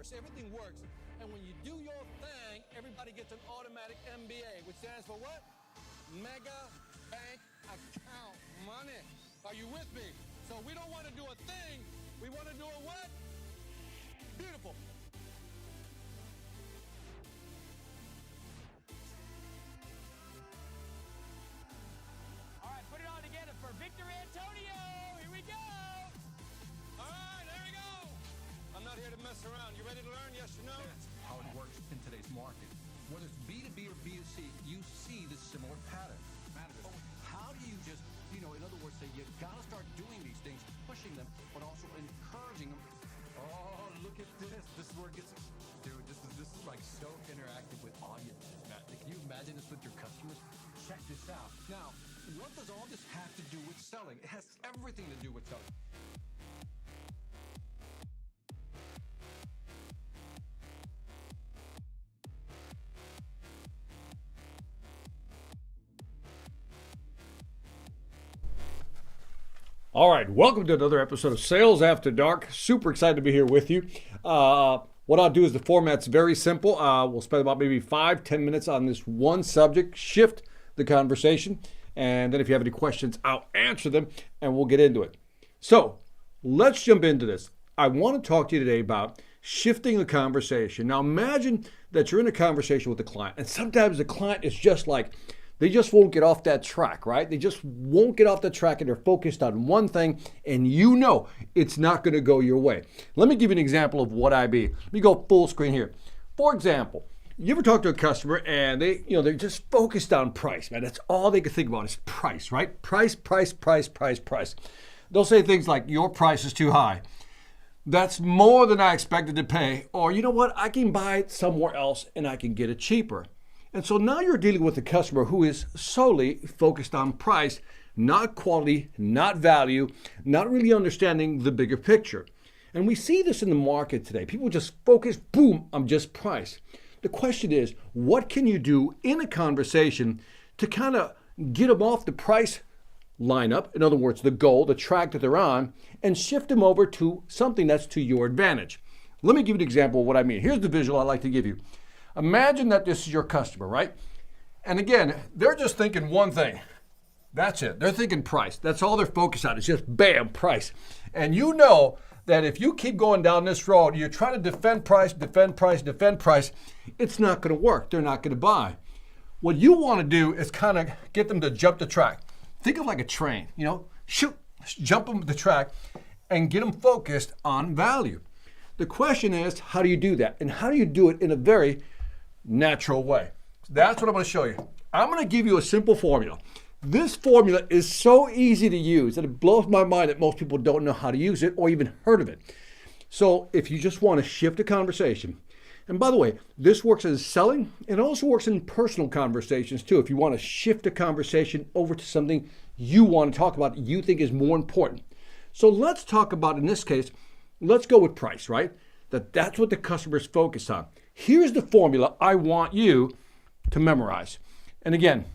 See, everything works. And when you do your thing, everybody gets an automatic MBA, which stands for what? Mega Bank Account Money. Are you with me? So we don't want to do a thing. We want to do a what? Beautiful. All right, put it all together for Victor Antonio. Here we go. All right, there we go. I'm not here to mess around. You ready to learn? Yes or no? That's how it works in today's market. Whether it's B2B or B2C, you see this similar pattern. How do you just, in other words, say you got to start doing these things, pushing them, but also encouraging them. Oh, look at this. This is where it gets, dude, this is like so interactive with audiences, Matt. Can you imagine this with your customers? Check this out. Now, what does all this have to do with selling? It has everything to do with selling. All right, welcome to another episode of Sales After Dark. Super excited to be here with you. What I'll do is the format's very simple. We'll spend about maybe 5-10 minutes on this one subject, shift the conversation, and then if you have any questions, I'll answer them, and we'll get into it. So let's jump into this. I want to talk to you today about shifting the conversation. Now imagine that you're in a conversation with a client, and sometimes the client is just like, they just won't get off that track, right? They just won't get off the track and they're focused on one thing and you know it's not going to go your way. Let me give you an example of what I mean. Let me go full screen here. For example, you ever talk to a customer and they're just focused on price, man. That's all they can think about is price, right? Price. They'll say things like, your price is too high. That's more than I expected to pay. Or you know what? I can buy it somewhere else and I can get it cheaper. And so now you're dealing with a customer who is solely focused on price, not quality, not value, not really understanding the bigger picture. And we see this in the market today. People just focus, boom, on just price. The question is, what can you do in a conversation to kind of get them off the price lineup, in other words, the goal, the track that they're on, and shift them over to something that's to your advantage? Let me give you an example of what I mean. Here's the visual I like to give you. Imagine that this is your customer, right? And again, they're just thinking one thing. That's it. They're thinking price. That's all they're focused on. It's just bam, price. And you know that if you keep going down this road, you're trying to defend price, it's not going to work. They're not going to buy. What you want to do is kind of get them to jump the track. Think of like a train, jump them the track and get them focused on value. The question is, how do you do that? And how do you do it in a very natural way? That's what I'm going to show you. I'm going to give you a simple formula. This formula is so easy to use that it blows my mind that most people don't know how to use it or even heard of it. So if you just want to shift a conversation, and by the way, this works as selling and also works in personal conversations too. If you want to shift a conversation over to something you want to talk about that you think is more important. So let's talk about, in this case, let's go with price, right? That's what the customer's focused on. Here's the formula I want you to memorize. And again,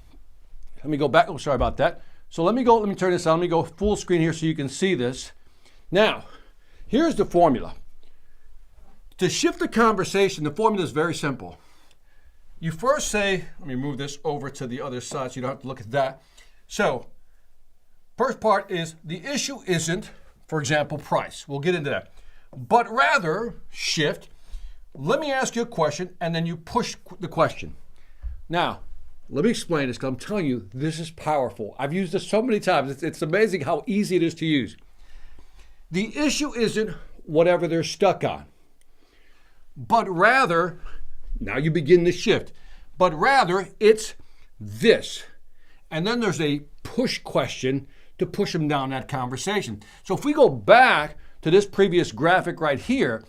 let me go back. Oh, sorry about that. So let me turn this on. Let me go full screen here so you can see this. Now, here's the formula. To shift the conversation, the formula is very simple. You first say, let me move this over to the other side so you don't have to look at that. So, first part is the issue isn't, for example, price. We'll get into that. But rather, shift. Let me ask you a question, and then you push the question. Now, let me explain this, because I'm telling you, this is powerful. I've used this so many times. It's amazing how easy it is to use. The issue isn't whatever they're stuck on, but rather, now you begin the shift, but rather it's this. And then there's a push question to push them down that conversation. So if we go back to this previous graphic right here,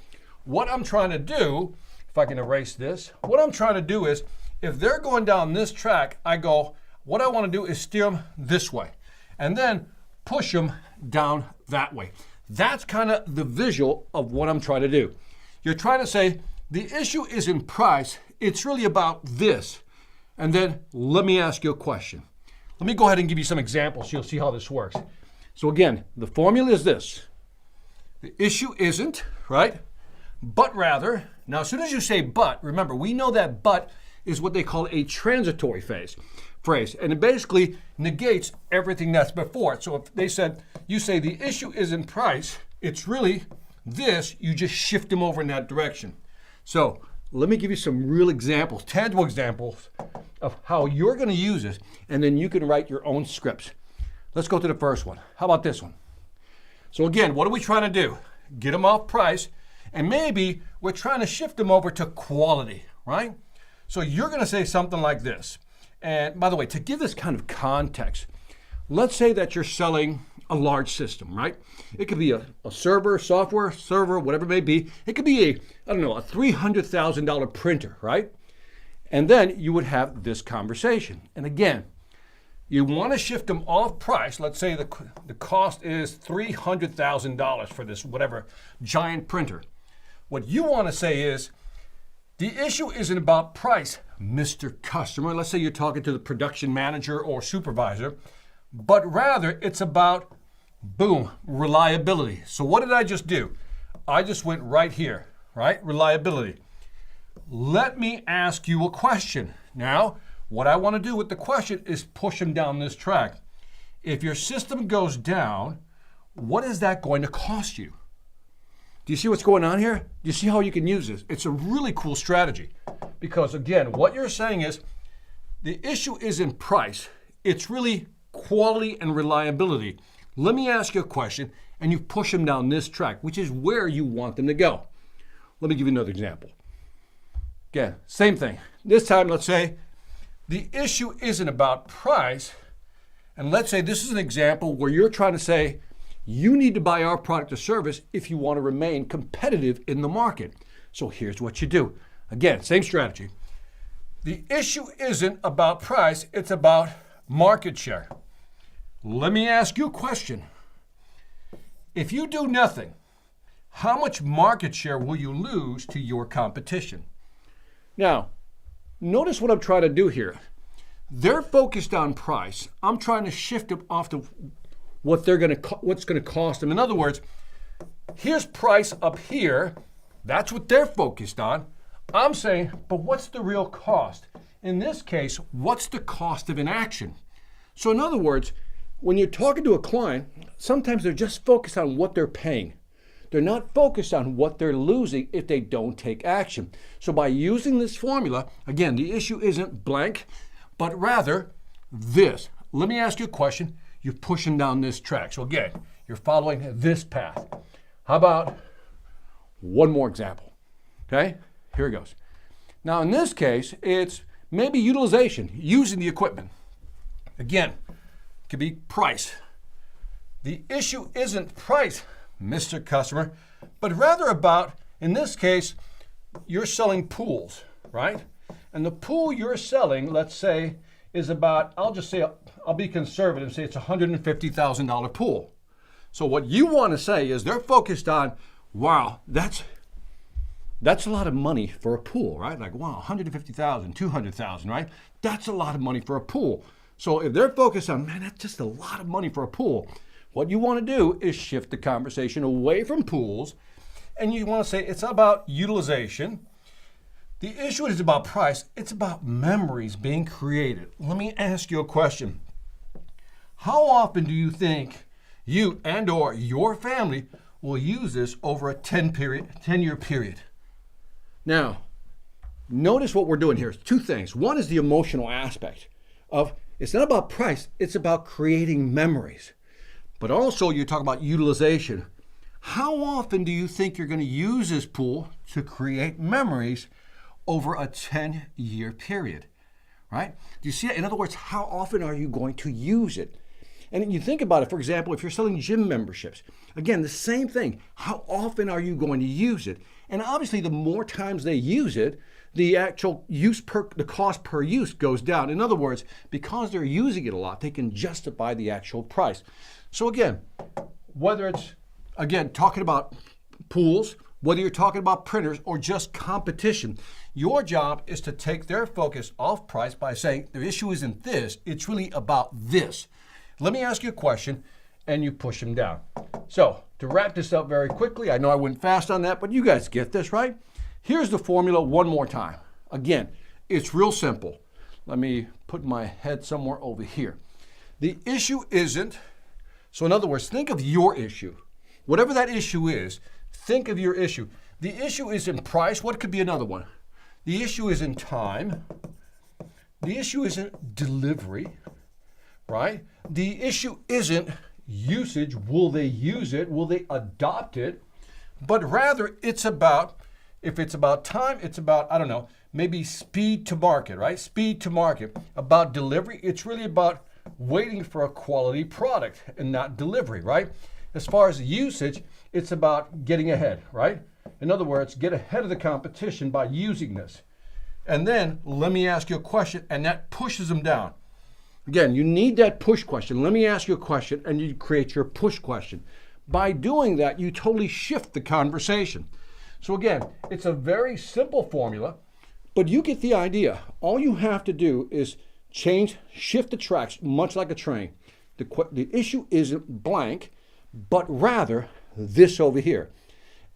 what I'm trying to do, if I can erase this, what I'm trying to do is, if they're going down this track, what I want to do is steer them this way and then push them down that way. That's kind of the visual of what I'm trying to do. You're trying to say, the issue isn't price, it's really about this. And then let me ask you a question. Let me go ahead and give you some examples so you'll see how this works. So again, the formula is this. The issue isn't, right? but rather, now as soon as you say but, remember, we know that but is what they call a transitory phrase, and it basically negates everything that's before it. So if they said, you say the issue isn't price, it's really this, you just shift them over in that direction. So let me give you some real examples, tangible examples of how you're going to use this, and then you can write your own scripts. Let's go to the first one. How about this one? So again, what are we trying to do? Get them off price, and maybe we're trying to shift them over to quality, right? So you're going to say something like this. And by the way, to give this kind of context, let's say that you're selling a large system, right? It could be a server, software, server, whatever it may be. It could be a $300,000 printer, right? And then you would have this conversation. And again, you want to shift them off price. Let's say the cost is $300,000 for this whatever giant printer. What you want to say is, the issue isn't about price, Mr. Customer. Let's say you're talking to the production manager or supervisor, but rather it's about, boom, reliability. So what did I just do? I just went right here, right? Reliability. Let me ask you a question. Now, what I want to do with the question is push them down this track. If your system goes down, what is that going to cost you? Do you see what's going on here? Do you see how you can use this? It's a really cool strategy because, again, what you're saying is the issue isn't price. It's really quality and reliability. Let me ask you a question, and you push them down this track, which is where you want them to go. Let me give you another example. Again, same thing. This time, let's say the issue isn't about price, and let's say this is an example where you're trying to say, you need to buy our product or service if you want to remain competitive in the market. So here's what you do. Again, same strategy. The issue isn't about price, it's about market share. Let me ask you a question. If you do nothing, how much market share will you lose to your competition? Now, notice what I'm trying to do here. They're focused on price. I'm trying to shift them off to what's going to cost them. In other words, here's price up here. That's what they're focused on. I'm saying, but what's the real cost? In this case, what's the cost of inaction? So in other words, when you're talking to a client, sometimes they're just focused on what they're paying. They're not focused on what they're losing if they don't take action. So by using this formula, again, the issue isn't blank, but rather this. Let me ask you a question. You push them down this track. So again, you're following this path. How about one more example? Okay, here it goes. Now in this case, it's maybe utilization, using the equipment. Again, it could be price. The issue isn't price, Mr. Customer, but rather about, in this case, you're selling pools, right? And the pool you're selling, let's say, is about, I'll be conservative, say it's a $150,000 pool. So what you want to say is they're focused on, wow, that's a lot of money for a pool, right? Like, wow, 150,000, 200,000, right? That's a lot of money for a pool. So if they're focused on, man, that's just a lot of money for a pool, what you want to do is shift the conversation away from pools, and you want to say it's about utilization. The issue is about price. It's about memories being created. Let me ask you a question. How often do you think you and or your family will use this over a 10-year period? Now, notice what we're doing here. Two things. One is the emotional aspect of, it's not about price, it's about creating memories. But also you talk about utilization. How often do you think you're going to use this pool to create memories over a 10-year period, right? Do you see it? In other words, how often are you going to use it? And you think about it, for example, if you're selling gym memberships, again, the same thing. How often are you going to use it? And obviously, the more times they use it, the actual the cost per use goes down. In other words, because they're using it a lot, they can justify the actual price. So again, whether it's, again, talking about pools, whether you're talking about printers or just competition, your job is to take their focus off price by saying the issue isn't this, it's really about this. Let me ask you a question, and you push them down. So to wrap this up very quickly, I know I went fast on that, but you guys get this, right? Here's the formula one more time. Again, it's real simple. Let me put my head somewhere over here. The issue isn't, so in other words, think of your issue. Whatever that issue is, think of your issue. The issue isn't price. What could be another one? The issue isn't time. The issue isn't delivery, right? The issue isn't usage. Will they use it? Will they adopt it? But rather, it's about, if it's about time, it's about, I don't know, maybe speed to market, right? Speed to market. About delivery, it's really about waiting for a quality product and not delivery, right? As far as usage, it's about getting ahead, right? In other words, get ahead of the competition by using this. And then let me ask you a question, and that pushes them down. Again, you need that push question. Let me ask you a question, and you create your push question. By doing that, you totally shift the conversation. So again, it's a very simple formula, but you get the idea. All you have to do is shift the tracks, much like a train. The issue isn't blank, but rather this over here.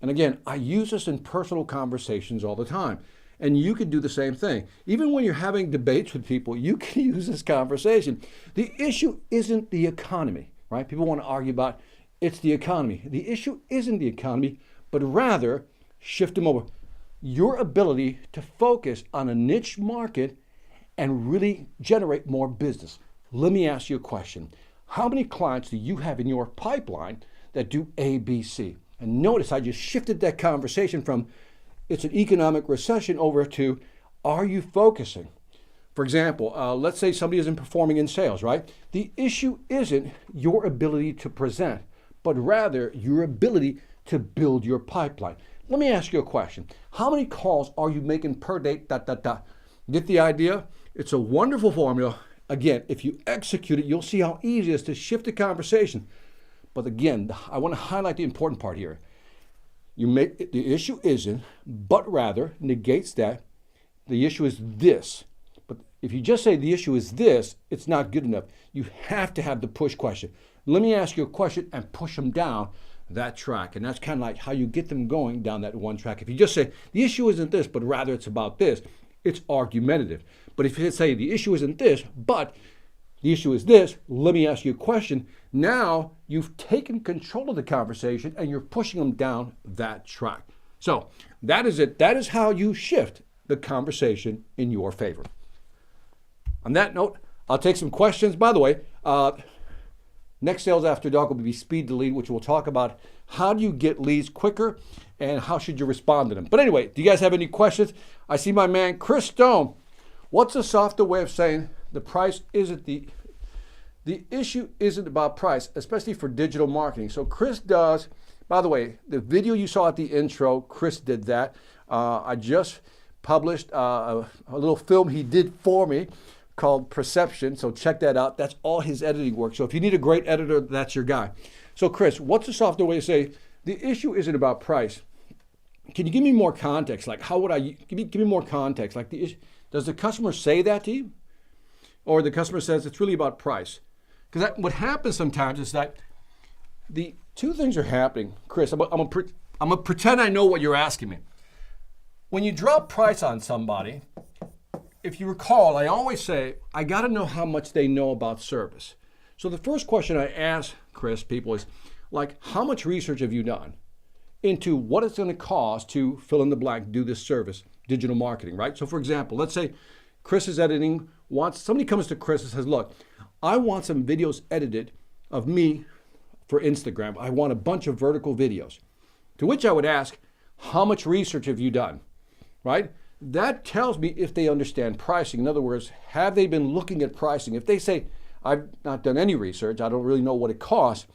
And again, I use this in personal conversations all the time. And you can do the same thing. Even when you're having debates with people, you can use this conversation. The issue isn't the economy, right? People want to argue about it's the economy. The issue isn't the economy, but rather shift them over. Your ability to focus on a niche market and really generate more business. Let me ask you a question. How many clients do you have in your pipeline that do A, B, C? And notice I just shifted that conversation from it's an economic recession over to are you focusing? For example, let's say somebody isn't performing in sales, right? The issue isn't your ability to present, but rather your ability to build your pipeline. Let me ask you a question. How many calls are you making per day? Get the idea? It's a wonderful formula. Again, if you execute it, you'll see how easy it is to shift the conversation. But again, I want to highlight the important part here. The issue isn't, but rather negates that. The issue is this. But if you just say the issue is this, it's not good enough. You have to have the push question. Let me ask you a question and push them down that track. And that's kind of like how you get them going down that one track. If you just say the issue isn't this, but rather it's about this, it's argumentative. But if you say the issue isn't this, but the issue is this, let me ask you a question. Now you've taken control of the conversation and you're pushing them down that track. So that is it. That is how you shift the conversation in your favor. On that note, I'll take some questions. By the way, next Sales After Dark will be Speed to Lead, which we'll talk about how do you get leads quicker and how should you respond to them. But anyway, do you guys have any questions? I see my man, Chris Stone. What's a softer way of saying the price isn't the issue isn't about price, especially for digital marketing. So Chris does, by the way, the video you saw at the intro, Chris did that. I just published a little film he did for me called Perception. So check that out. That's all his editing work. So if you need a great editor, that's your guy. So Chris, what's a softer way to say the issue isn't about price? Can you give me more context? Like how would I give me more context? Like does the customer say that to you? Or the customer says it's really about price? Because what happens sometimes is that the two things are happening. Chris, I'm gonna pretend I know what you're asking me. When you drop price on somebody, if you recall, I always say, I gotta know how much they know about service. So the first question I ask, Chris, people is like, how much research have you done into what it's gonna cost to fill in the blank, do this service, digital marketing, right? So for example, let's say Chris is editing, somebody comes to Chris and says, look, I want some videos edited of me for Instagram. I want a bunch of vertical videos. To which I would ask, how much research have you done, right? That tells me if they understand pricing. In other words, have they been looking at pricing? If they say, I've not done any research, I don't really know what it costs,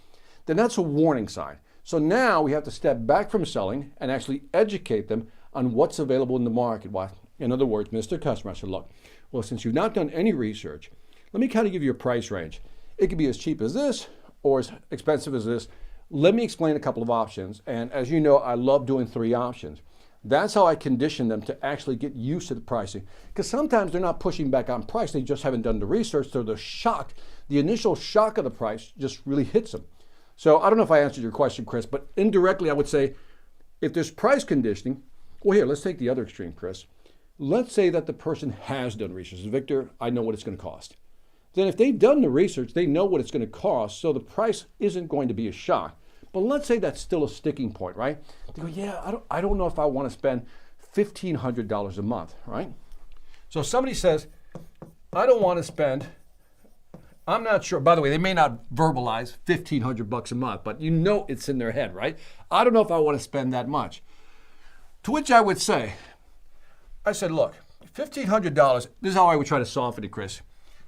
then that's a warning sign. So now we have to step back from selling and actually educate them on what's available in the market. Why? In other words, Mr. Customer, I said, look, well, since you've not done any research, let me kind of give you a price range. It could be as cheap as this or as expensive as this. Let me explain a couple of options. And as you know, I love doing 3 options. That's how I condition them to actually get used to the pricing. Because sometimes they're not pushing back on price, they just haven't done the research, so they're shocked. The initial shock of the price just really hits them. So I don't know if I answered your question, Chris, but indirectly I would say if there's price conditioning, well, here, let's take the other extreme, Chris. Let's say that the person has done research. Victor, I know what it's going to cost. Then if they've done the research, they know what it's going to cost, so the price isn't going to be a shock. But let's say that's still a sticking point, right? They go, yeah, I don't know if I want to spend $1,500 a month, right? So somebody says, I don't want to spend, I'm not sure. By the way, they may not verbalize $1,500 a month, but you know it's in their head, right? I don't know if I want to spend that much. To which I would say, I said, look, $1,500, this is how I would try to soften it, Chris.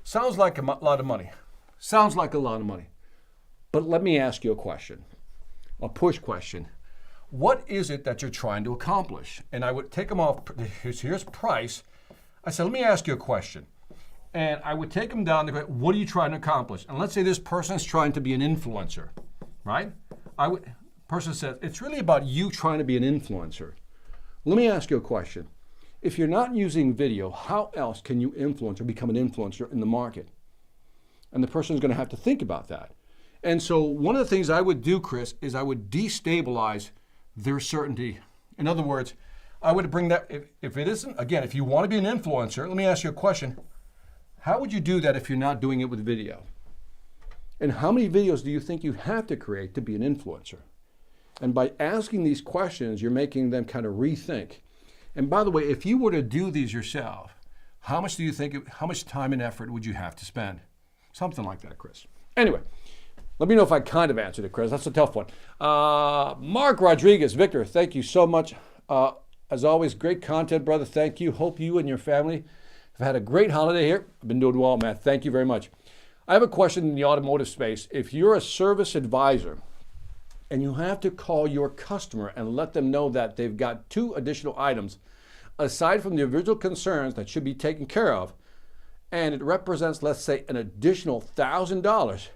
Sounds like a lot of money. Sounds like a lot of money. But let me ask you a question, a push question. What is it that you're trying to accomplish? And I would take them off, here's price. I said, let me ask you a question. And I would take them down to, what are you trying to accomplish? And let's say this person is trying to be an influencer, right? Person says, it's really about you trying to be an influencer. Let me ask you a question. If you're not using video, how else can you influence or become an influencer in the market? And the person is going to have to think about that. And so one of the things I would do, Chris, is I would destabilize their certainty. In other words, I would bring that, if it isn't, again, if you want to be an influencer, let me ask you a question. How would you do that if you're not doing it with video? And how many videos do you think you have to create to be an influencer? And by asking these questions, you're making them kind of rethink. And by the way, if you were to do these yourself, how much time and effort would you have to spend? Something like that, Chris. Anyway, let me know if I kind of answered it, Chris. That's a tough one. Mark Rodriguez, Victor, thank you so much. As always, great content, brother. Thank you. Hope you and your family have had a great holiday here. I've been doing well, man. Thank you very much. I have a question in the automotive space. If you're a service advisor and you have to call your customer and let them know that they've got 2 additional items aside from the original concerns that should be taken care of, and it represents, let's say, an additional $1,000,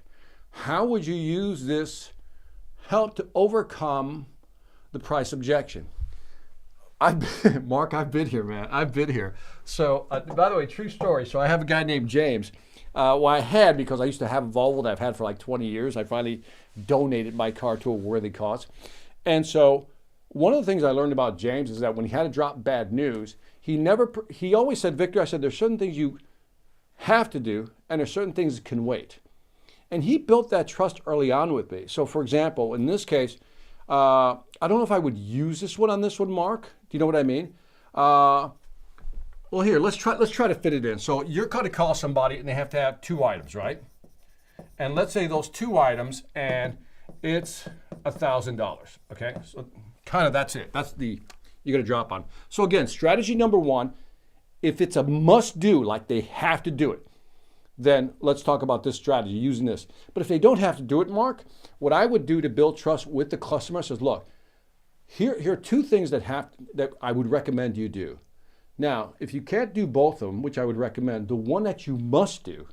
how would you use this help to overcome the price objection? Mark, I've been here, man. I've been here. So, by the way, true story. So I have a guy named James. I had, because I used to have a Volvo that I've had for like 20 years. I finally donated my car to a worthy cause. And so one of the things I learned about James is that when he had to drop bad news, he always said, Victor, I said, there's certain things you have to do, and there's certain things that can wait. And he built that trust early on with me. So for example, in this case, I don't know if I would use this one on this one, Mark. Do you know what I mean? Well, here, let's try to fit it in. So you're going to call somebody and they have to have 2 items, right? And let's say those 2 items and it's $1,000, okay? So kind of that's it. That's you're going to drop on. So again, strategy number 1, if it's a must do, like they have to do it, then let's talk about this strategy, using this. But if they don't have to do it, Mark, what I would do to build trust with the customer says, look, here are 2 things that I would recommend you do. Now, if you can't do both of them, which I would recommend, the one that you must do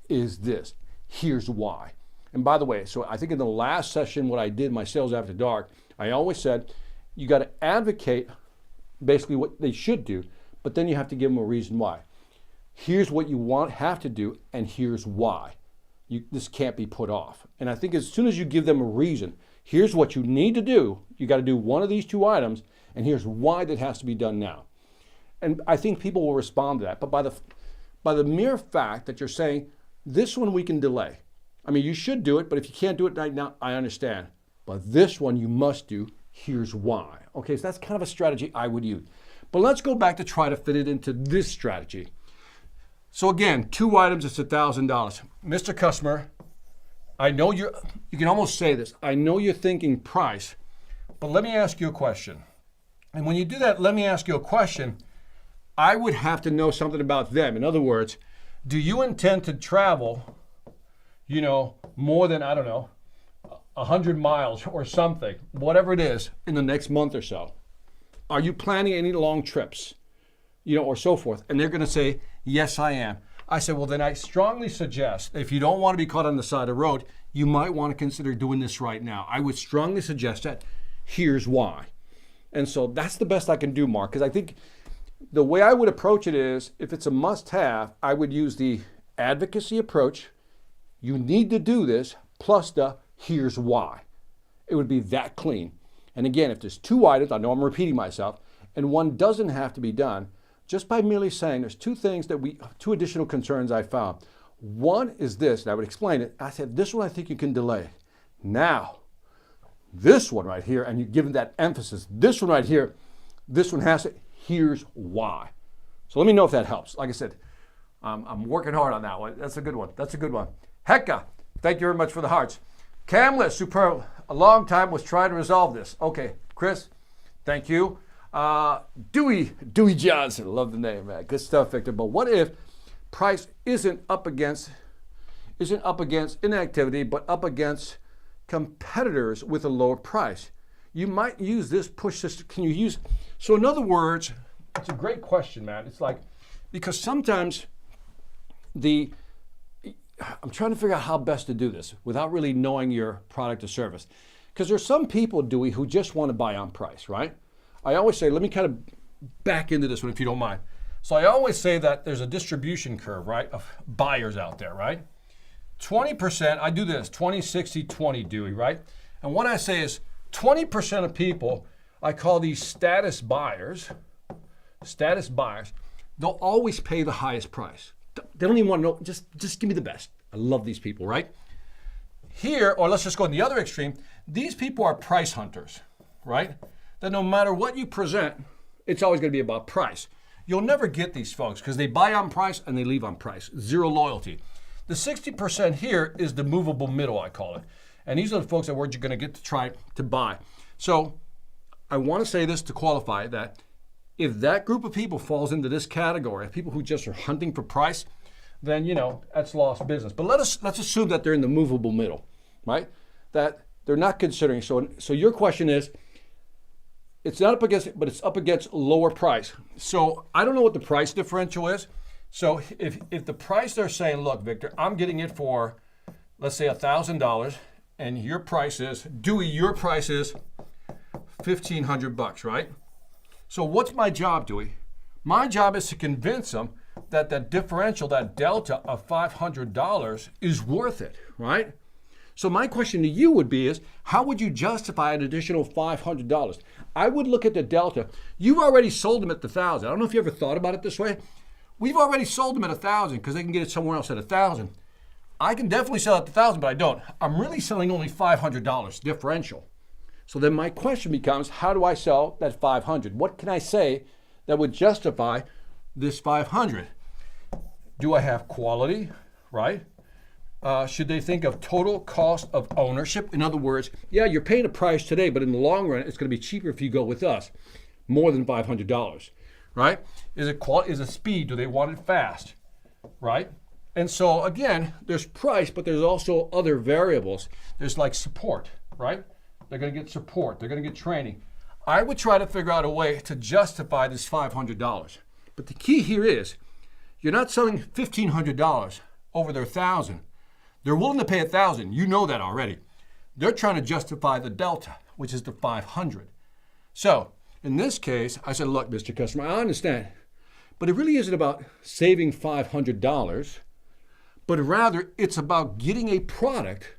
is this. Here's why. And by the way, so I think in the last session, what I did, my Sales After Dark, I always said, you got to advocate basically what they should do, but then you have to give them a reason why. Here's what you have to do, and here's why. This can't be put off. And I think as soon as you give them a reason, here's what you need to do, you got to do one of these 2 items, and here's why that has to be done now. And I think people will respond to that. But by the mere fact that you're saying, this one we can delay. I mean, you should do it, but if you can't do it right now, I understand. But this one you must do, here's why. Okay, so that's kind of a strategy I would use. But let's go back to try to fit it into this strategy. So again, 2 items, it's $1,000. Mr. Customer, I know you can almost say this, I know you're thinking price, but let me ask you a question. And when you do that, let me ask you a question, I would have to know something about them. In other words, do you intend to travel, more than, 100 miles or something, whatever it is, in the next month or so? Are you planning any long trips, or so forth? And they're going to say, yes, I am. I said, well, then I strongly suggest, if you don't want to be caught on the side of the road, you might want to consider doing this right now. I would strongly suggest that. Here's why. And so that's the best I can do, Mark, because I think the way I would approach it is, if it's a must-have, I would use the advocacy approach. You need to do this, plus the Here's why. It would be that clean. And again, if there's 2 items, I know I'm repeating myself, and one doesn't have to be done, just by merely saying there's 2 additional concerns I found. One is this, and I would explain it. I said, this one I think you can delay. Now, this one right here, and you give it that emphasis, this one right here, this one has it, here's why. So let me know if that helps. Like I said, I'm working hard on that one. That's a good one. That's a good one. Hecka, thank you very much for the hearts. Camlet, superb. A long time was trying to resolve this. Okay, Chris, thank you. Dewey Johnson, love the name, man. Good stuff, Victor. But what if price isn't up against inactivity, but up against competitors with a lower price? You might use this push system. Can you use? So in other words, it's a great question, man. It's like, because sometimes I'm trying to figure out how best to do this without really knowing your product or service. Because there's some people, Dewey, who just want to buy on price, right? I always say, let me kind of back into this one if you don't mind. So I always say that there's a distribution curve, right, of buyers out there, right? 20%, I do this, 20, 60, 20, Dewey, right? And what I say is 20% of people, I call these status buyers, they'll always pay the highest price. They don't even want to know, just give me the best. I love these people, right? Here, or let's just go in the other extreme, these people are price hunters, right? That no matter what you present, it's always going to be about price. You'll never get these folks because they buy on price and they leave on price. Zero loyalty. The 60% here is the movable middle, I call it. And these are the folks that you're going to get to try to buy. So I want to say this to qualify that if that group of people falls into this category, people who just are hunting for price, then, that's lost business. But let's assume that they're in the movable middle, right? That they're not considering. So your question is, it's not up against it, but it's up against lower price. So I don't know what the price differential is. So if the price they're saying, look, Victor, I'm getting it for, let's say $1,000, and your price is, Dewey, your price is $1,500, right? So what's my job, Dewey? My job is to convince them that that differential, that delta of $500 is worth it, right? So my question to you would be is, how would you justify an additional $500? I would look at the delta. You've already sold them at the $1,000. I don't know if you ever thought about it this way. We've already sold them at $1,000 because they can get it somewhere else at $1,000. I can definitely sell at $1,000, but I don't. I'm really selling only $500 differential. So then my question becomes, how do I sell that $500? What can I say that would justify this $500? Do I have quality, right? Should they think of total cost of ownership? In other words, yeah, you're paying a price today, but in the long run, it's going to be cheaper if you go with us, more than $500, right? Is it quality? Is it speed? Do they want it fast, right? And so again, there's price, but there's also other variables. There's like support, right? They're going to get support. They're going to get training. I would try to figure out a way to justify this $500. But the key here is, you're not selling $1,500 over their $1,000. They're willing to pay $1,000. You know that already. They're trying to justify the delta, which is the $500. So in this case, I said, look, Mr. Customer, I understand, but it really isn't about saving $500, but rather it's about getting a product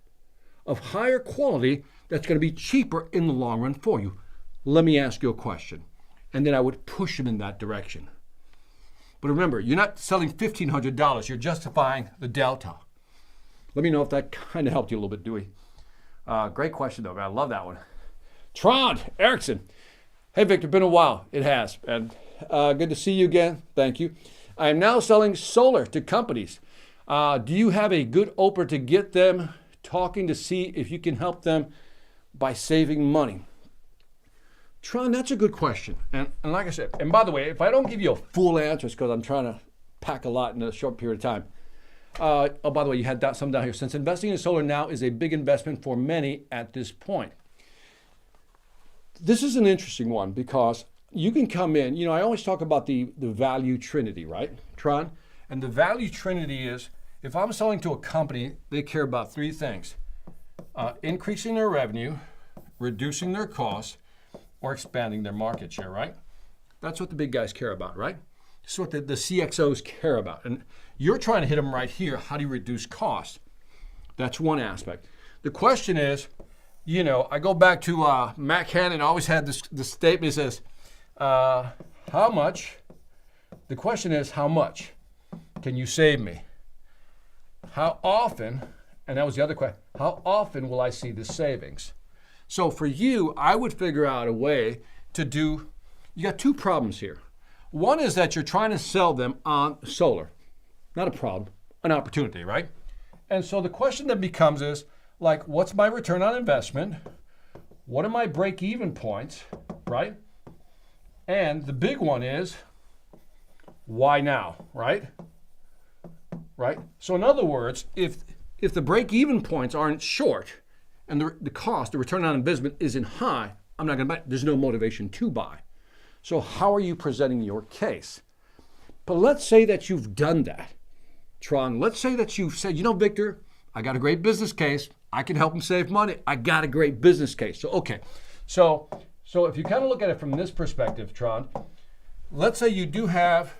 of higher quality that's going to be cheaper in the long run for you. Let me ask you a question. And then I would push them in that direction. But remember, you're not selling $1,500. You're justifying the delta. Let me know if that kind of helped you a little bit, Dewey. Great question, though, man. I love that one. Tron Erickson. Hey, Victor, been a while. It has. And good to see you again. Thank you. I am now selling solar to companies. Do you have a good opener to get them talking to see if you can help them by saving money? Tron, that's a good question. And like I said, and by the way, if I don't give you a full answer, it's because I'm trying to pack a lot in a short period of time. Oh, by the way, you had some down here. Since investing in solar now is a big investment for many at this point. This is an interesting one because you can come in, I always talk about the value trinity, right, Tron? And the value trinity is, if I'm selling to a company, they care about 3 things. Increasing their revenue, reducing their costs, or expanding their market share, right? That's what the big guys care about, right? This is what the CXOs care about. And you're trying to hit them right here. How do you reduce cost? That's one aspect. The question is, I go back to Mac Hannon always had this statement. He says, how much? The question is, how much can you save me? How often, and that was the other question, how often will I see the savings? So for you, I would figure out a way to do, you got two problems here. One is that you're trying to sell them on solar. Not a problem, an opportunity, right? And so the question that becomes is, like, what's my return on investment? What are my break-even points, right? And the big one is, why now, right? Right? So in other words, if the break-even points aren't short and the cost, the return on investment isn't high, I'm not going to buy. There's no motivation to buy. So how are you presenting your case? But let's say that you've done that, Tron. Let's say that you've said, Victor, I got a great business case. I can help them save money. I got a great business case. So, okay. So if you kind of look at it from this perspective, Tron, let's say you do have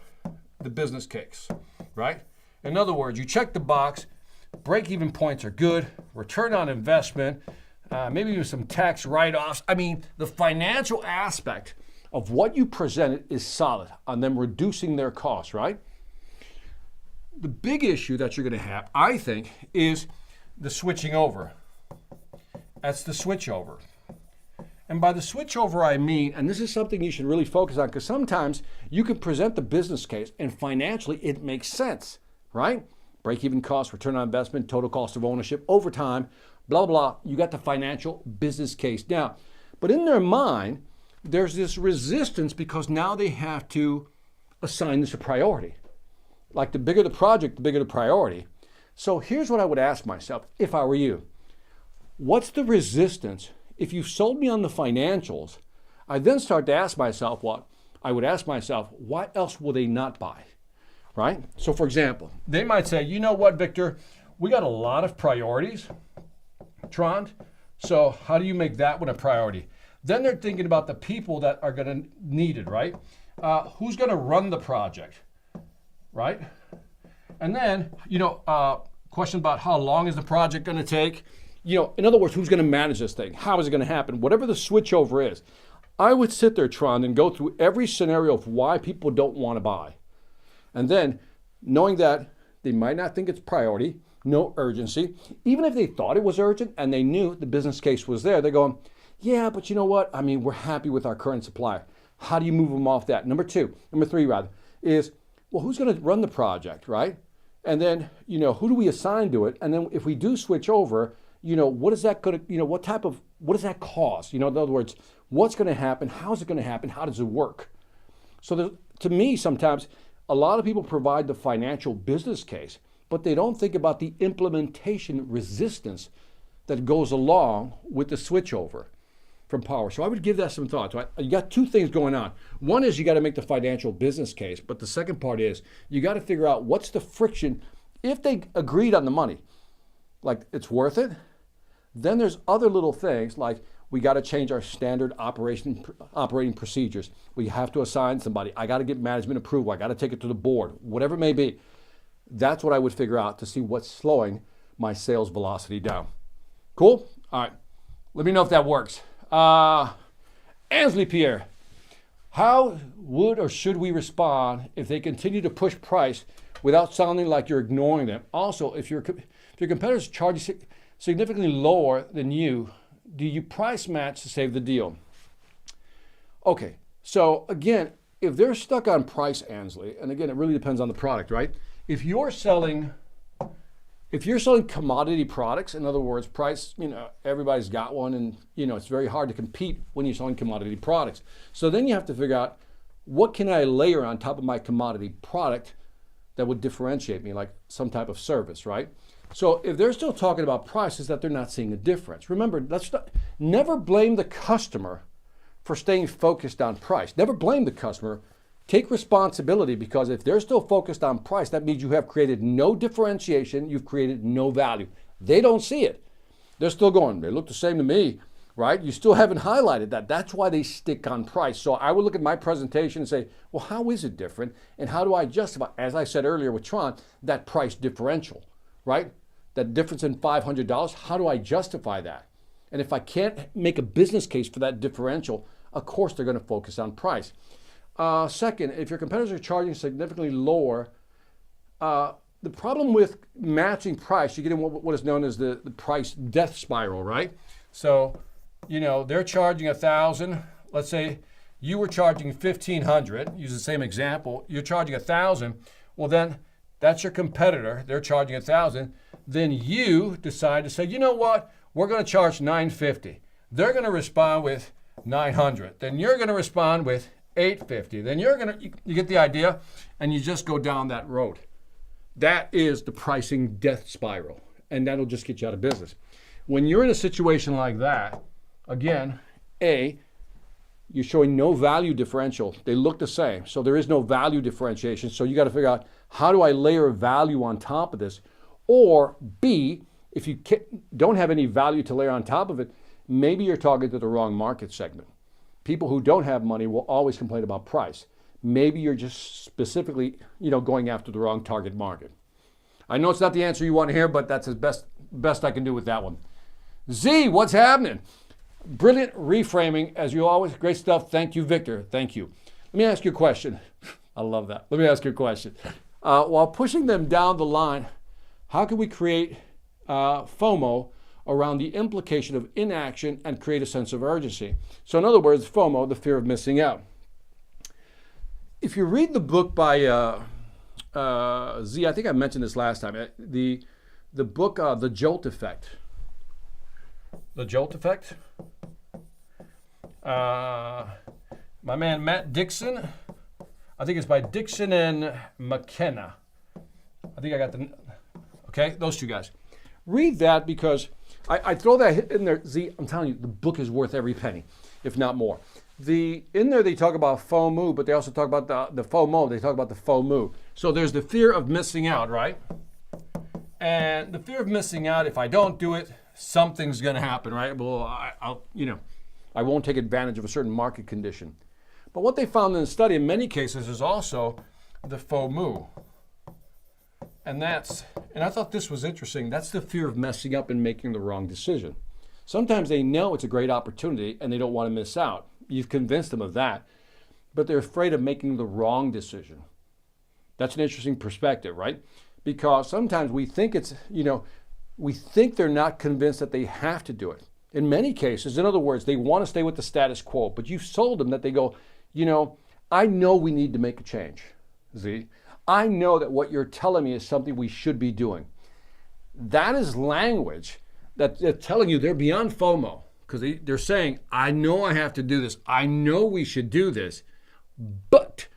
the business case, right? In other words, you check the box, break-even points are good, return on investment, maybe even some tax write-offs. I mean, the financial aspect of what you presented is solid on them reducing their costs, right? The big issue that you're going to have, I think, is the switching over. That's the switch over. And by the switch over, I mean, and this is something you should really focus on, because sometimes you can present the business case and financially it makes sense, right? Break-even cost, return on investment, total cost of ownership, overtime, blah, blah. You got the financial business case now. But in their mind, there's this resistance because now they have to assign this a priority. Like the bigger the project, the bigger the priority. So here's what I would ask myself if I were you. What's the resistance? If you've sold me on the financials, I then start to ask myself what else will they not buy, right? So for example, they might say, you know what, Victor, we got a lot of priorities, Tron, so how do you make that one a priority? Then they're thinking about the people that are going to need it, right? Who's going to run the project, right? And then, question about how long is the project going to take? In other words, who's going to manage this thing? How is it going to happen? Whatever the switchover is, I would sit there, Tron, and go through every scenario of why people don't want to buy. And then, knowing that they might not think it's priority, no urgency, even if they thought it was urgent and they knew the business case was there, they're going, yeah, but you know what? I mean, we're happy with our current supplier. How do you move them off that? Number three, is, well, who's going to run the project, right? And then, who do we assign to it? And then if we do switch over, what is that going to, what does that cost? In other words, what's going to happen? How's it going to happen? How does it work? So to me, sometimes a lot of people provide the financial business case, but they don't think about the implementation resistance that goes along with the switchover from power. So I would give that some thought. So you got two things going on. One is you got to make the financial business case, but the second part is you got to figure out what's the friction. If they agreed on the money, like it's worth it, then there's other little things like we got to change our standard operating procedures. We have to assign somebody. I got to get management approval. I got to take it to the board, whatever it may be. That's what I would figure out to see what's slowing my sales velocity down. Cool? All right. Let me know if that works. Ansley Pierre, how would or should we respond if they continue to push price without sounding like you're ignoring them? Also, if your competitors charge significantly lower than you, do you price match to save the deal? Okay, so again, if they're stuck on price, Ansley, and again, it really depends on the product, right? If you're selling commodity products, in other words, price, everybody's got one, and it's very hard to compete when you're selling commodity products. So then you have to figure out what can I layer on top of my commodity product that would differentiate me, like some type of service, right? So if they're still talking about prices, that they're not seeing a difference. Remember, never blame the customer for staying focused on price. Never blame the customer. Take responsibility, because if they're still focused on price, that means you have created no differentiation, you've created no value. They don't see it. They're still going, they look the same to me, right? You still haven't highlighted that. That's why they stick on price. So I would look at my presentation and say, well, how is it different? And how do I justify, as I said earlier with Tron, that price differential, right? that difference in $500, how do I justify that? And if I can't make a business case for that differential, of course they're going to focus on price. Second, if your competitors are charging significantly lower, the problem with matching price, you get in what is known as the price death spiral, right? So, they're charging $1,000. Let's say you were charging $1,500. Use the same example. You're charging $1,000. Well, then that's your competitor. They're charging $1,000. Then you decide to say, you know what? We're going to charge $950. They're going to respond with $900. Then you're going to respond with $850. Then you get the idea, and you just go down that road. That is the pricing death spiral, and that'll just get you out of business. When you're in a situation like that, again, you're showing no value differential. They look the same, so there is no value differentiation. So you got to figure out, how do I layer value on top of this? Or B, if you don't have any value to layer on top of it, maybe you're talking to the wrong market segment. People who don't have money will always complain about price. Maybe you're just specifically, going after the wrong target market. I know it's not the answer you want to hear, but that's as best I can do with that one. Z, what's happening? Brilliant reframing, as you always. Great stuff. Thank you, Victor. Thank you. Let me ask you a question. I love that. Let me ask you a question. While pushing them down the line, how can we create FOMO around the implication of inaction and create a sense of urgency? So in other words, FOMO, the fear of missing out. If you read the book by Z, I think I mentioned this last time, the book, The Jolt Effect. The Jolt Effect. My man Matt Dixon, I think it's by Dixon and McKenna. I think I got those two guys. Read that, because I throw that in there. Z, I'm telling you, the book is worth every penny, if not more. In there they talk about FOMO, but they also talk about the FOMO. They talk about the FOMO. So there's the fear of missing out, right? And the fear of missing out, if I don't do it, something's going to happen, right? Well, I won't take advantage of a certain market condition. But what they found in the study in many cases is also the FOMO. And I thought this was interesting. That's the fear of messing up and making the wrong decision. Sometimes they know it's a great opportunity and they don't want to miss out. You've convinced them of that, but they're afraid of making the wrong decision. That's an interesting perspective, right? Because sometimes we think we think they're not convinced that they have to do it. In many cases, in other words, they want to stay with the status quo, but you've sold them that they go, I know we need to make a change, Z. I know that what you're telling me is something we should be doing. That is language that they're telling you they're beyond FOMO, because they're saying, I know I have to do this. I know we should do this, but,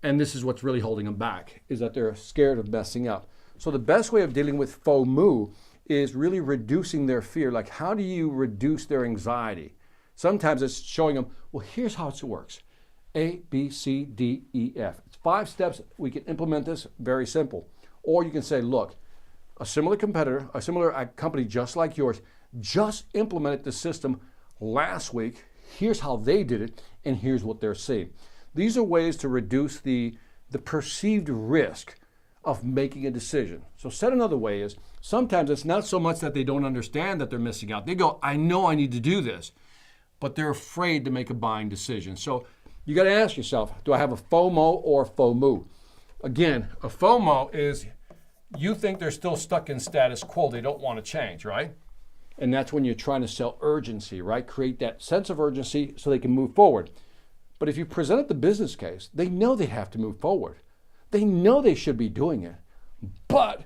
and this is what's really holding them back, is that they're scared of messing up. So the best way of dealing with FOMO is really reducing their fear. Like, how do you reduce their anxiety? Sometimes it's showing them, well, here's how it works. A, B, C, D, E, F. It's 5 steps. We can implement this, very simple. Or you can say, look, a similar competitor, a similar company just like yours, just implemented the system last week. Here's how they did it, and here's what they're seeing. These are ways to reduce the perceived risk of making a decision. So said another way is, sometimes it's not so much that they don't understand that they're missing out. They go, I know I need to do this, but they're afraid to make a buying decision. So you got to ask yourself, do I have a FOMO or FOMO? Again, a FOMO is you think they're still stuck in status quo. They don't want to change, right? And that's when you're trying to sell urgency, right? Create that sense of urgency so they can move forward. But if you presented the business case, they know they have to move forward. They know they should be doing it, but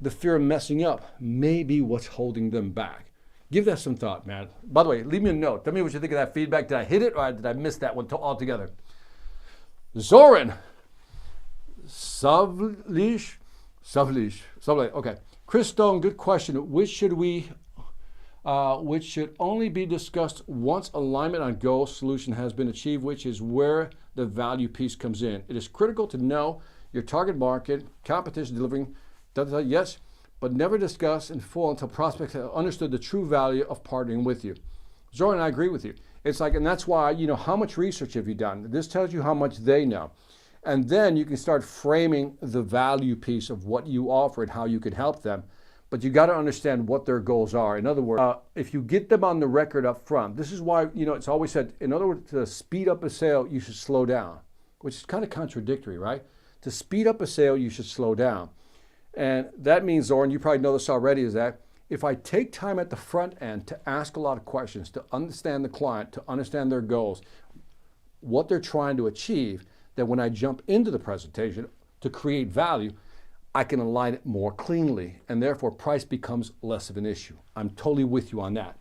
the fear of messing up may be what's holding them back. Give that some thought, man. By the way, leave me a note. Tell me what you think of that feedback. Did I hit it or did I miss that one altogether? Zoran. Savlish. Okay. Chris Stone, good question. Which should only be discussed once alignment on goal solution has been achieved, which is where the value piece comes in. It is critical to know your target market, competition delivering, yes, but never discuss in full until prospects have understood the true value of partnering with you. Zoran, I agree with you. It's like, and that's why, how much research have you done? This tells you how much they know. And then you can start framing the value piece of what you offer and how you can help them. but you got to understand what their goals are. In other words, if you get them on the record up front, this is why, it's always said, in other words, to speed up a sale, you should slow down, which is kind of contradictory, right? To speed up a sale, you should slow down. And that means, Zoran, you probably know this already, is that if I take time at the front end to ask a lot of questions, to understand the client, to understand their goals, what they're trying to achieve, then when I jump into the presentation to create value, I can align it more cleanly, and therefore price becomes less of an issue. I'm totally with you on that.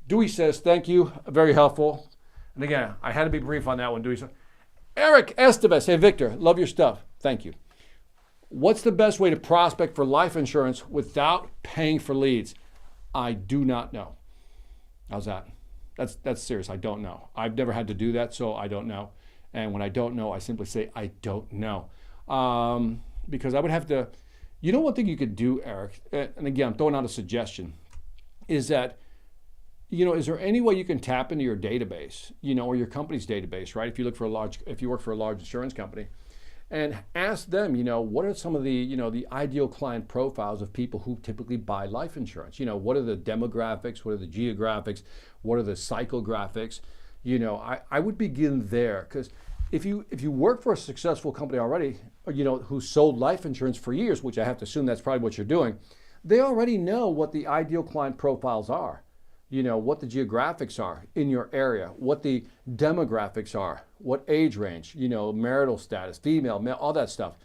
Dewey says, thank you, very helpful. And again, I had to be brief on that one, Dewey. Eric Estevez, hey Victor, love your stuff, thank you. What's the best way to prospect for life insurance without paying for leads? I do not know. How's that? That's serious, I don't know. I've never had to do that, so I don't know. And when I don't know, I simply say, I don't know. Because I would have to, one thing you could do, Eric, and again, I'm throwing out a suggestion, is that, is there any way you can tap into your database, or your company's database, right? If you work for a large insurance company, and ask them, what are some of the, the ideal client profiles of people who typically buy life insurance? What are the demographics? What are the geographics? What are the psychographics? I would begin there, because if you work for a successful company already, who sold life insurance for years, which I have to assume that's probably what you're doing, they already know what the ideal client profiles are, what the geographics are in your area, what the demographics are, what age range, marital status, female, male, all that stuff.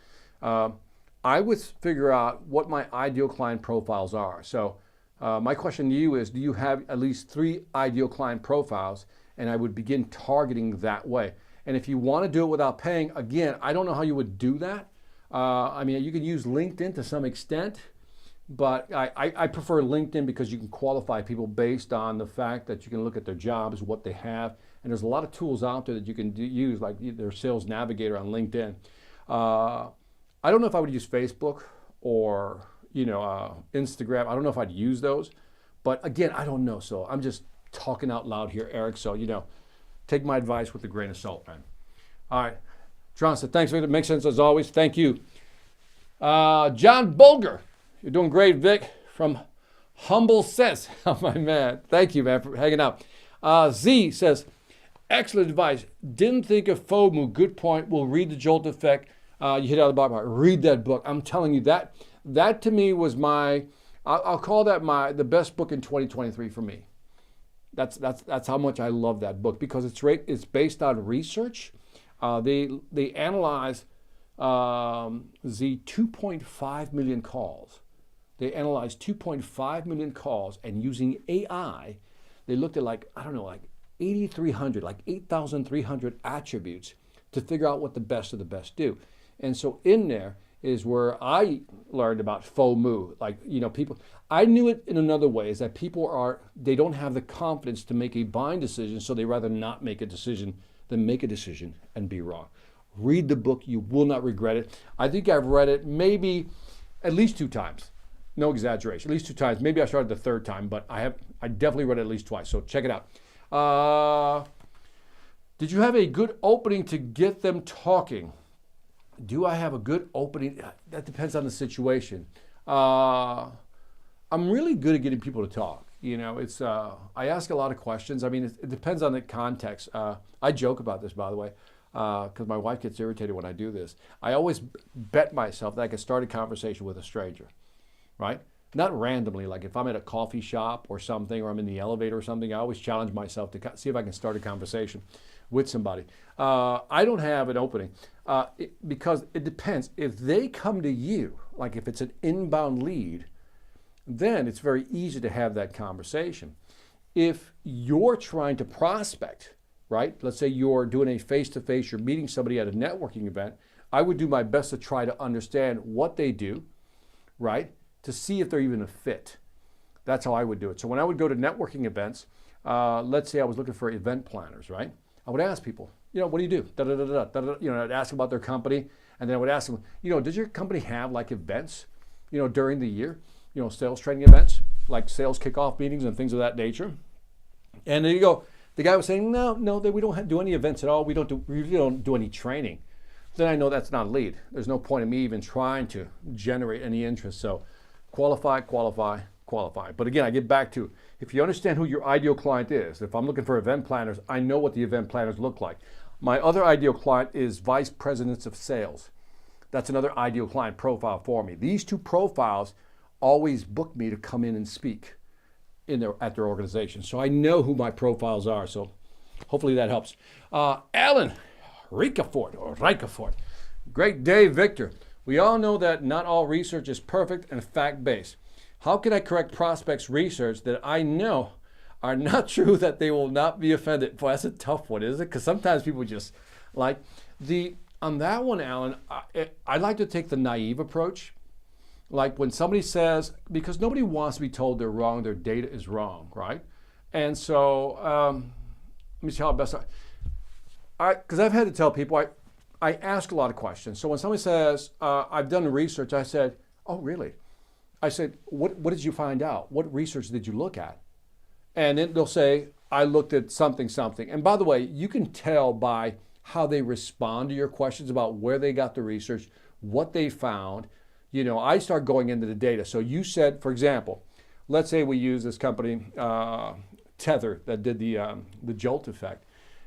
I would figure out what my ideal client profiles are. So my question to you is, do you have at least 3 ideal client profiles? And I would begin targeting that way. And if you want to do it without paying, again, I don't know how you would do that. You can use LinkedIn to some extent, but I prefer LinkedIn because you can qualify people based on the fact that you can look at their jobs, what they have, and there's a lot of tools out there that you can use, like their Sales Navigator on LinkedIn. I don't know if I would use Facebook or Instagram. I don't know if I'd use those, but again, I don't know. So I'm just talking out loud here, Eric. So take my advice with a grain of salt, man. All right. John said, thanks, Victor. Makes sense as always. Thank you. John Bulger. You're doing great, Vic. From Humble Says. Oh, my man. Thank you, man, for hanging out. Z says, excellent advice. Didn't think of FOMO. Good point. We'll read The Jolt Effect. You hit out of the bottom. Read that book. I'm telling you, that to me was I'll call that the best book in 2023 for me. That's how much I love that book, because it's based on research. They analyzed the 2.5 million calls. They analyzed 2.5 million calls, and using AI, they looked at 8,300, 8,300 attributes to figure out what the best of the best do. And so in there is where I learned about FOMO. People, I knew it in another way, is that they don't have the confidence to make a buying decision, so they rather not make a decision than make a decision and be wrong. Read the book, you will not regret it. I think I've read it maybe at least 2 times. No exaggeration, at least 2 times. Maybe I started the 3rd time, but I definitely read it at least twice, so check it out. Did you have a good opening to get them talking? Do I have a good opening? That depends on the situation. I'm really good at getting people to talk. I ask a lot of questions. It depends on the context. I joke about this, by the way, because my wife gets irritated when I do this. I always bet myself that I can start a conversation with a stranger, right? Not randomly, like if I'm at a coffee shop or something, or I'm in the elevator or something. I always challenge myself to see if I can start a conversation with somebody. I don't have an opening because it depends. If they come to you, like if it's an inbound lead, then it's very easy to have that conversation. If you're trying to prospect, right? Let's say you're doing a face-to-face, you're meeting somebody at a networking event, I would do my best to try to understand what they do, right? To see if they're even a fit. That's how I would do it. So when I would go to networking events, let's say I was looking for event planners, right? I would ask people, what do you do? I'd ask about their company, and then I would ask them, does your company have events, during the year, sales training events, like sales kickoff meetings and things of that nature? And there you go. The guy was saying, no, we don't do any events at all. We really don't do any training. Then I know that's not a lead. There's no point in me even trying to generate any interest. So Qualify, qualify, qualify. But again, I get back to, if you understand who your ideal client is, if I'm looking for event planners, I know what the event planners look like. My other ideal client is vice presidents of sales. That's another ideal client profile for me. These two profiles always book me to come in and speak at their organization. So I know who my profiles are. So hopefully that helps. Alan Ricafort. Great day, Victor. We all know that not all research is perfect and fact-based. How can I correct prospects' research that I know are not true, that they will not be offended? Boy, that's a tough one, isn't it? Because sometimes people just like on that one, Alan, I like to take the naive approach. Like when somebody says, because nobody wants to be told they're wrong, their data is wrong, right? And so, let me see how best because I've had to tell people, I ask a lot of questions. So when somebody says, I've done research, I said, oh, really? I said, what did you find out? What research did you look at? And then they'll say, I looked at something. And by the way, you can tell by how they respond to your questions about where they got the research, what they found. You know, I start going into the data. So you said, for example, let's say we use this company, Tether, that did the Jolt effect.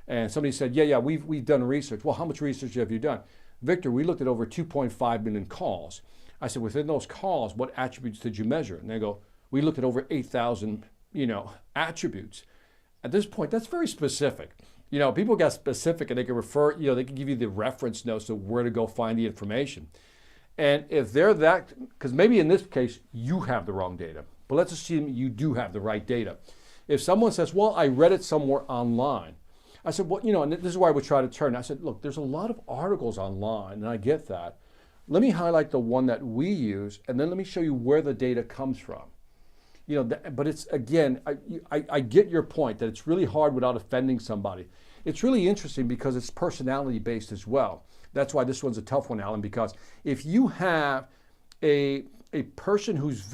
And somebody said, yeah, we've done research. Well, how much research have you done? Victor, we looked at over 2.5 million calls. I said, within those calls, what attributes did you measure? And they go, we looked at over 8,000, attributes. At this point, that's very specific. People got specific and they can refer, they can give you the reference notes of where to go find the information. And if they're that, because maybe in this case, you have the wrong data, but let's assume you do have the right data. If someone says, well, I read it somewhere online. I said, well, and this is why I would try to turn. I said, look, there's a lot of articles online, and I get that. Let me highlight the one that we use, and then let me show you where the data comes from. But it's, again, I get your point that it's really hard without offending somebody. It's really interesting because it's personality based as well. That's why this one's a tough one, Alan, because if you have a person who's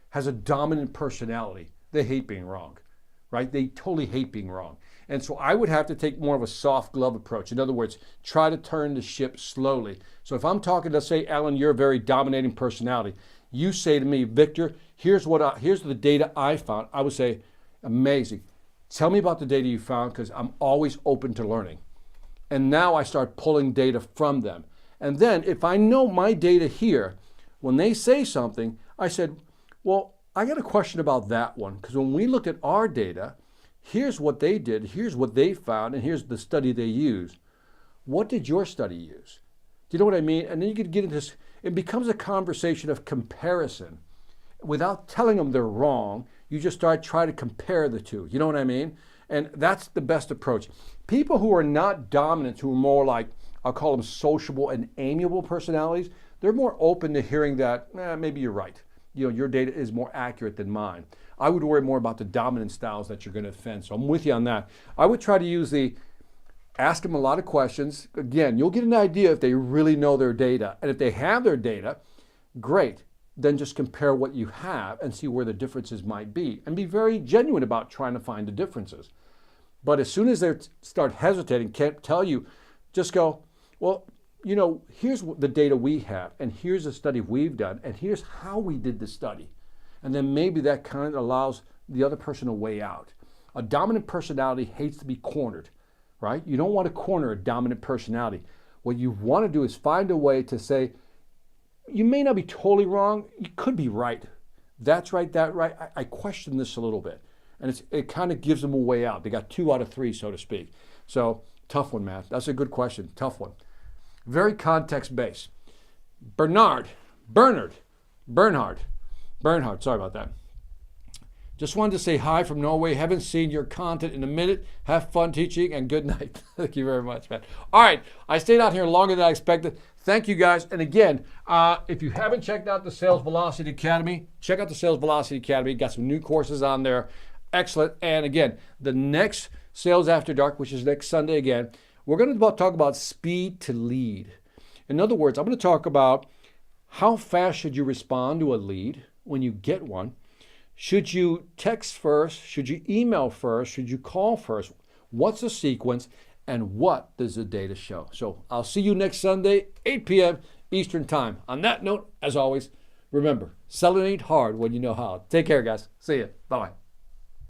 has a dominant personality, they hate being wrong, right? They totally hate being wrong. And so I would have to take more of a soft glove approach. In other words, try to turn the ship slowly. So if I'm talking to, say, Alan, you're a very dominating personality. You say to me, Victor, here's the data I found. I would say, amazing. Tell me about the data you found, because I'm always open to learning. And now I start pulling data from them. And then if I know my data here, when they say something, I said, well, I got a question about that one, because when we looked at our data, here's what they did, here's what they found, and here's the study they used. What did your study use? Do you know what I mean? And then you could get into this, it becomes a conversation of comparison. Without telling them they're wrong, you just try to compare the two. You know what I mean? And that's the best approach. People who are not dominant, who are more like, I'll call them sociable and amiable personalities, they're more open to hearing that, maybe you're right. Your data is more accurate than mine. I would worry more about the dominant styles that you're going to offend. So I'm with you on that. I would try to use ask them a lot of questions. Again, you'll get an idea if they really know their data. And if they have their data, great. Then just compare what you have and see where the differences might be. And be very genuine about trying to find the differences. But as soon as they start hesitating, can't tell you, just go, well, here's the data we have, and here's the study we've done, and here's how we did the study. And then maybe that kind of allows the other person a way out. A dominant personality hates to be cornered, right? You don't want to corner a dominant personality. What you want to do is find a way to say, you may not be totally wrong, you could be right. That's right, that right. I question this a little bit. And it kind of gives them a way out. They got 2 out of 3, so to speak. So, tough one, Matt. That's a good question, tough one. Very context-based. Bernhard, sorry about that. Just wanted to say hi from Norway. Haven't seen your content in a minute. Have fun teaching and good night. Thank you very much, man. All right, I stayed out here longer than I expected. Thank you guys. And again, if you haven't checked out the Sales Velocity Academy, check out the Sales Velocity Academy. Got some new courses on there. Excellent. And again, the next Sales After Dark, which is next Sunday again, we're going to talk about speed to lead. In other words, I'm going to talk about how fast should you respond to a lead when you get one. Should you text first? Should you email first? Should you call first? What's the sequence? And what does the data show? So I'll see you next Sunday, 8 p.m. Eastern Time. On that note, as always, Remember, selling ain't hard when you know how. Take care, guys. See ya. Bye-bye.